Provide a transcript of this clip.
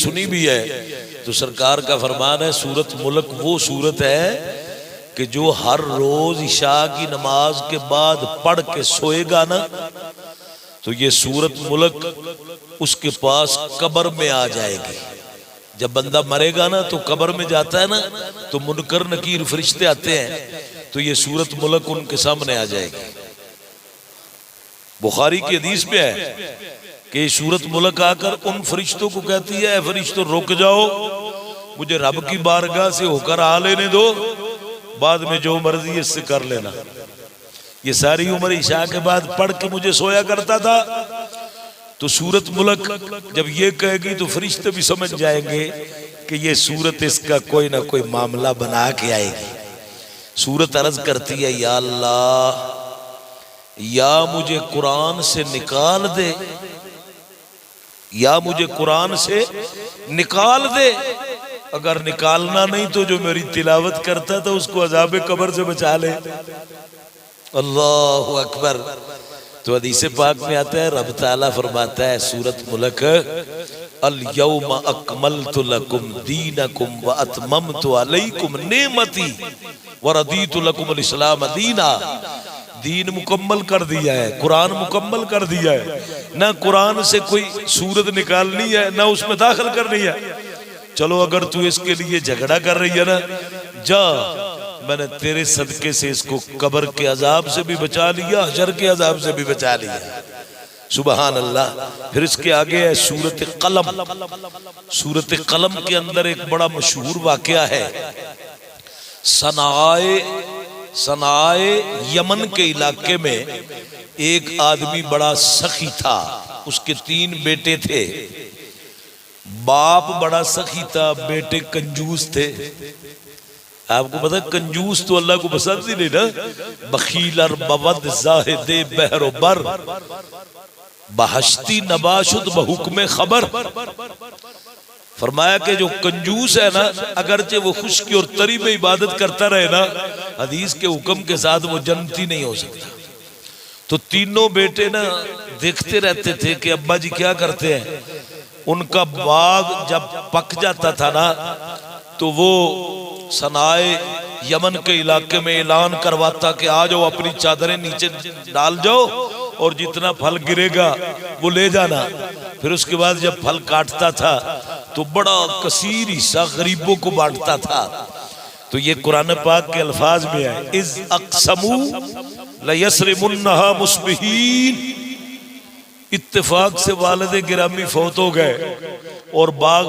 سنی بھی ہے تو سرکار کا فرمان ہے سورت ملک وہ سورت ہے کہ جو ہر روز عشاء کی نماز کے بعد پڑھ کے سوئے گا نا تو یہ سورت ملک اس کے پاس قبر میں آ جائے گی. جب بندہ مرے گا نا تو قبر میں جاتا ہے نا تو منکر نکیر فرشتے آتے ہیں تو یہ سورت ملک ان کے سامنے آ جائے گی. بخاری کی حدیث پہ ہے کہ سورت ملک آ کر ان فرشتوں کو کہتی ہے اے فرشتوں رک جاؤ مجھے رب کی بارگاہ سے ہو کر آ لینے دو بعد میں جو مرضی اس سے کر لینا. یہ ساری عمر عشاء کے بعد پڑھ کے مجھے سویا کرتا تھا تو سورت ملک جب یہ کہے گی تو فرشتے بھی سمجھ جائیں گے کہ یہ سورت اس کا کوئی نہ کوئی معاملہ بنا کے آئے گی. سورت عرض کرتی ہے یا اللہ یا مجھے قرآن سے نکال دے یا مجھے قرآن سے نکال دے اگر نکالنا نہیں تو جو میری تلاوت کرتا تھا اس کو عذاب قبر سے بچا لے. اللہ اکبر. تو حدیث پاک میں آتا ہے رب تعالیٰ فرماتا ہے سورت ملک الیوم اکملت لکم دینکم واتممت علیکم نعمتی وردیت لکم الاسلام دینا. دین مکمل کر دیا ہے قرآن مکمل کر دیا ہے نہ قرآن سے کوئی سورت نکالنی ہے نہ اس میں داخل کرنی ہے. چلو اگر تو اس کے لیے جھگڑا کر رہی ہے نا جا میں نے تیرے صدقے سے اس کو قبر کے عذاب سے بھی بچا لیا حشر کے عذاب سے بھی بچا لیا. سبحان اللہ. پھر اس کے آگے ہے سورت قلم. سورت قلم کے اندر ایک بڑا مشہور واقعہ ہے. صنعائے یمن کے علاقے میں ایک آدمی بڑا سخی تھا. اس کے 3 بیٹے تھے. باپ بڑا سخی تھا بیٹے کنجوس تھے. آپ کو پتا کنجوس تو اللہ کو پسند ہی نہیں نا. بخیل اور بود زاہد بحر و بر بہشتی نباشد بحکم خبر. فرمایا کہ جو کنجوس ہے نا اگرچہ وہ خشکی اور تری میں عبادت کرتا رہے نا حدیث کے حکم کے ساتھ وہ جنتی نہیں ہو سکتا. تو تینوں بیٹے نا دیکھتے رہتے تھے کہ ابا جی کیا کرتے ہیں. ان کا باغ جب پک جاتا تھا نا تو وہ صنعائے یمن کے علاقے میں اعلان کرواتا کہ آ جاؤ اپنی چادریں نیچے ڈال جاؤ اور جتنا پھل گرے گا وہ لے جانا. پھر اس کے بعد جب پھل کاٹتا تھا تو بڑا کثیر حصہ غریبوں کو بانٹتا تھا. تو یہ قرآن پاک کے الفاظ میں ہے اذ اقسموا لیصرمنها مصبحین. اتفاق سے والد گرامی فوت ہو گئے اور باغ